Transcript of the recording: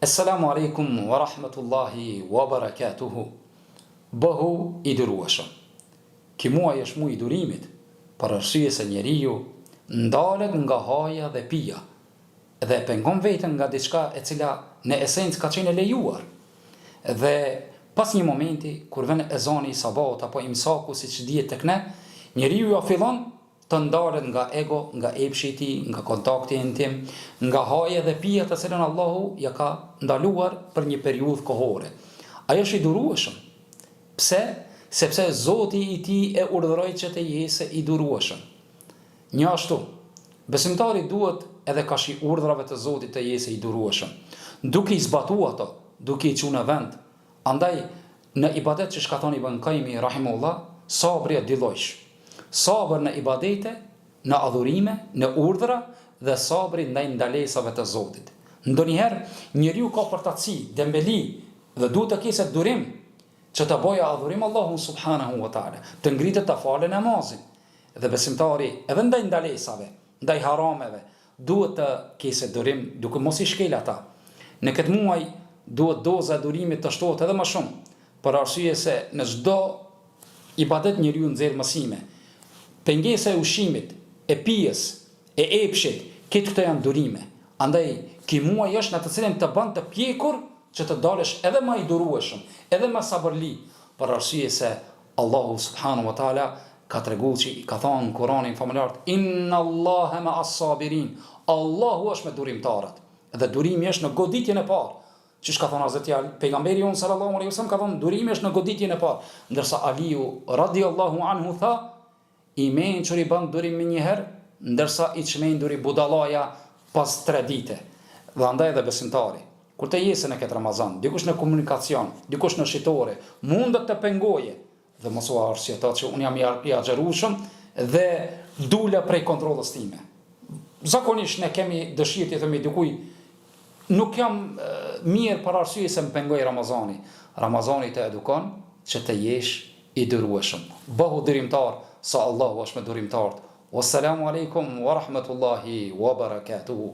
Assalamu alaikum wa rahmatullahi wa barakatuhu. Bëhu i durueshëm. Ky muaj është muaj i durimit, për arsye se njeriu ndalet nga haja dhe pija dhe pengon veten nga diçka e cila në esencë ka qenë e lejuar. Dhe pas një momenti kur vjen ezani i sabahut apo imsaku siç dihet tek ne, njeriu ja fillon të ndalet nga ego, nga epshi i tij, nga kontakti intim, nga haja dhe pija të cilën Allahu ja ka ndaluar për një periudhë kohore. Ai është i durueshëm. Pse? Sepse Zoti i tij e urdhëroi që të jesë i durueshëm. Një ashtu, besimtari duhet edhe kashi urdhrave të Zotit të jesë i durueshëm, duke i zbatuar ato, duke i çuar në vend. Andaj në ibadet që shka thoni Ibn Qayyim rahimahullah, sabri është dy llojsh. Sabër në ibadete, në adhurime, në urdhra dhe sabri ndaj ndalesave të Zotit. Ndonjëherë njeriu ka përtatësi, dembeli dhe duhet të ketë durim që të bëjë adhurim Allahun subhanahu wa taala, të ngritet të falë namazin. Dhe besimtari edhe ndaj ndalesave, ndaj harameve, duhet të ketë durim duke mos i shkel ata. Në këtë muaj duhet doza e durimit të shtohet edhe më shumë, për arsye se në çdo ibadet njeriu nxjerr mësime. Pengesa e ushqimit, e pijes, e epshit, këto janë durime. Andaj, ky muaj është në të cilin të bën të pjekur që të dalësh edhe më i durueshëm, edhe më sabërli, për arsye se Allahu subhanahu wa taala ka treguar që ka thënë në Kur'anin famullar: Inna Allaha ma'as sabirin. Allahu është me durimtarët. Dhe durimi është në goditjen e parë. Që ka thënë Hazreti Ali, pejgamberi jon sallallahu alaihi wasallam ka thënë durimi është në goditjen e parë. Ndërsa Aliu radhiyallahu anhu tha: I mençur i bën durim më njëherë, ndërsa i çmendur i budalaja pas 3 dite. Dhe andaj edhe besimtari, kur të jesë në këtë Ramazan, dikush në komunikacion, dikush në shitore, mundet të pengoje, dhe mos u arsyeto që unë jam i agjerueshëm dhe dule prej kontrollës time. Zakonisht ne kemi dëshirë të themi dikujt, nuk jam mirë për arsye se më pengoj Ramazani. Ramazani të edukon që të jesh i durueshëm. Bëhu durimtar, sa Allahu është me durimtarët. Wassalamu alaikum wa rahmatullahi wa barakatuhu.